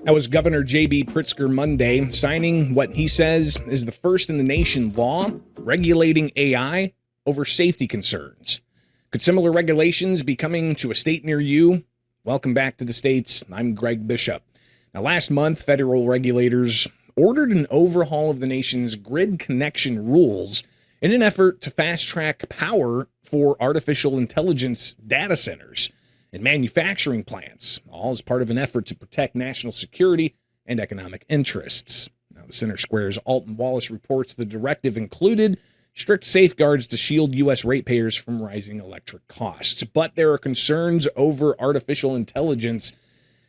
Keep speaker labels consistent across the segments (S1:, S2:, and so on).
S1: That was Governor J.B. Pritzker Monday, signing what he says is the first in the nation law regulating AI over safety concerns. Could similar regulations be coming to a state near you? Welcome back to the States. I'm Greg Bishop. Now, last month, federal regulators ordered an overhaul of the nation's grid connection rules in an effort to fast-track power for artificial intelligence data centers and manufacturing plants, all as part of an effort to protect national security and economic interests. Now, the Center Square's Alton Wallace reports the directive included strict safeguards to shield U.S. ratepayers from rising electric costs. But there are concerns over artificial intelligence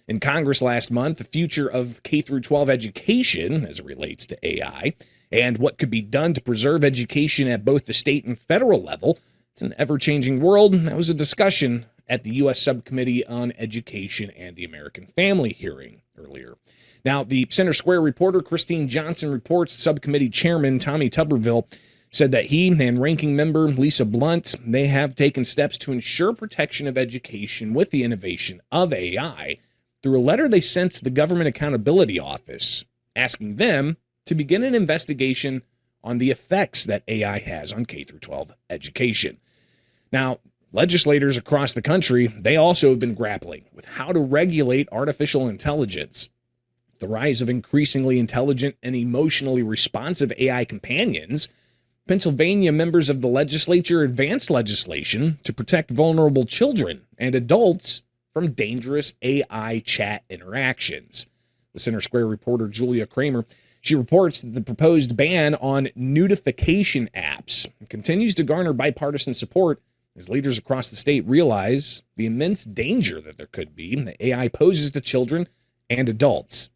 S1: in Congress last month, the future of K-12 education as it relates to AI, and what could be done to preserve education at both the state and federal level. It's an ever-changing world. That was a discussion at the U.S. Subcommittee on Education and the American Family hearing earlier. Now, the Center Square reporter Christine Johnson reports Subcommittee Chairman Tommy Tuberville said that he and Ranking Member Lisa Blunt, they have taken steps to ensure protection of education with the innovation of AI through a letter they sent to the Government Accountability Office, asking them to begin an investigation on the effects that AI has on K-12 education. Now, legislators across the country, they also have been grappling with how to regulate artificial intelligence. The rise of increasingly intelligent and emotionally responsive AI companions. Pennsylvania members of the legislature advanced legislation to protect vulnerable children and adults from dangerous AI chat interactions. The Center Square reporter Julia Kramer, she reports that the proposed ban on nudification apps continues to garner bipartisan support as leaders across the state realize the immense danger that there could be that AI poses to children and adults.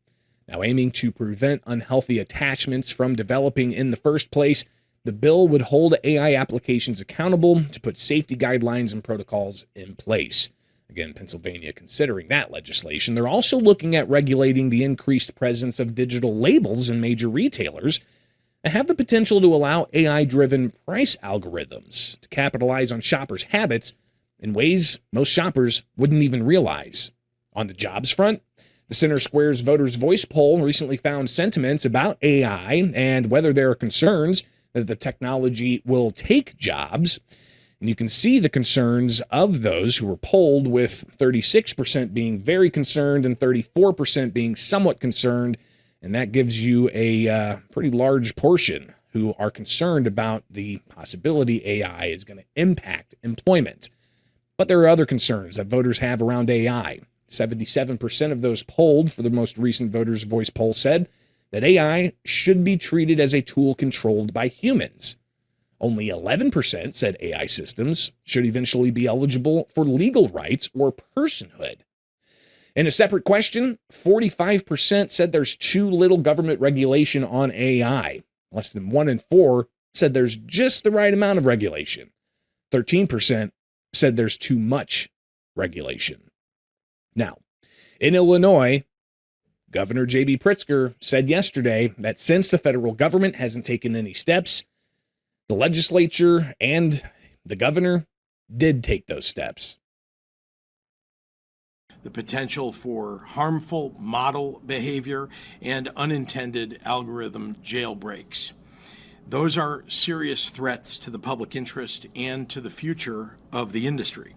S1: Now, aiming to prevent unhealthy attachments from developing in the first place, the bill would hold AI applications accountable to put safety guidelines and protocols in place. Again, Pennsylvania considering that legislation. They're also looking at regulating the increased presence of digital labels in major retailers and have the potential to allow AI-driven price algorithms to capitalize on shoppers' habits in ways most shoppers wouldn't even realize. On the jobs front, the Center Square's Voters' Voice poll recently found sentiments about AI and whether there are concerns that the technology will take jobs. And you can see the concerns of those who were polled, with 36% being very concerned and 34% being somewhat concerned. And that gives you a pretty large portion who are concerned about the possibility AI is going to impact employment. But there are other concerns that voters have around AI. 77% of those polled for the most recent Voters' Voice poll said that AI should be treated as a tool controlled by humans. Only 11% said AI systems should eventually be eligible for legal rights or personhood. In a separate question, 45% said there's too little government regulation on AI. Less than 1 in 4 said there's just the right amount of regulation. 13% said there's too much regulation. Now, in Illinois, Governor J.B. Pritzker said yesterday that since the federal government hasn't taken any steps, the legislature and the governor did take those steps.
S2: The potential for harmful model behavior and unintended algorithm jailbreaks. Those are serious threats to the public interest and to the future of the industry.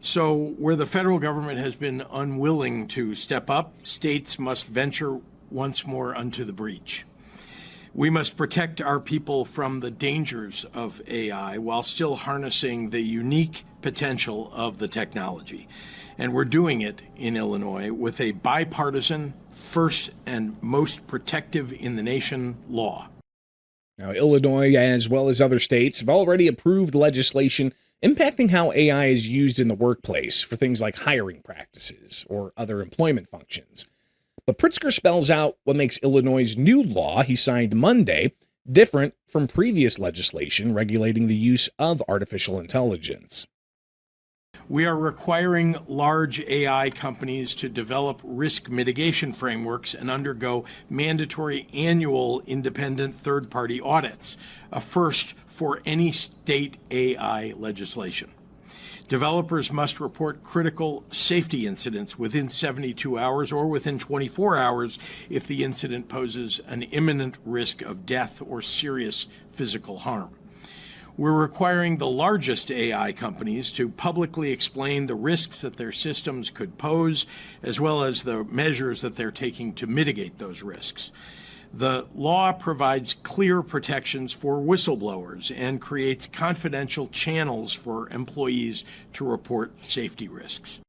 S2: So where the federal government has been unwilling to step up, states must venture once more unto the breach. We must protect our people from the dangers of AI while still harnessing the unique potential of the technology. And we're doing it in Illinois with a bipartisan, first and most protective in the nation law.
S1: Now, Illinois, as well as other states, have already approved legislation impacting how AI is used in the workplace for things like hiring practices or other employment functions. But Pritzker spells out what makes Illinois' new law he signed Monday different from previous legislation regulating the use of artificial intelligence.
S2: We are requiring large AI companies to develop risk mitigation frameworks and undergo mandatory annual independent third-party audits, a first for any state AI legislation. Developers must report critical safety incidents within 72 hours or within 24 hours if the incident poses an imminent risk of death or serious physical harm. We're requiring the largest AI companies to publicly explain the risks that their systems could pose, as well as the measures that they're taking to mitigate those risks. The law provides clear protections for whistleblowers and creates confidential channels for employees to report safety risks.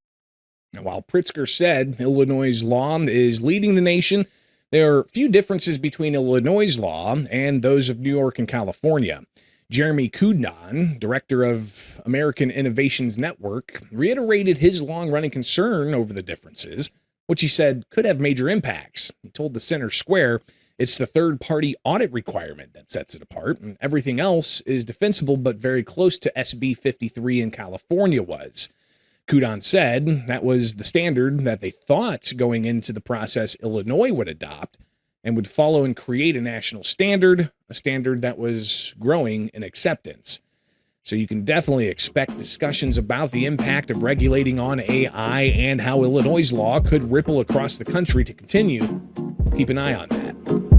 S1: Now, while Pritzker said Illinois' law is leading the nation, there are few differences between Illinois' law and those of New York and California. Jeremy Kudnon, director of American Innovations Network, reiterated his long-running concern over the differences, which he said could have major impacts. He told the Center Square it's the third-party audit requirement that sets it apart, and everything else is defensible but very close to SB 53 in California was. Kudon said that was the standard that they thought going into the process Illinois would adopt and would follow and create a national standard, a standard that was growing in acceptance. So you can definitely expect discussions about the impact of regulating on AI and how Illinois' law could ripple across the country to continue. Keep an eye on that.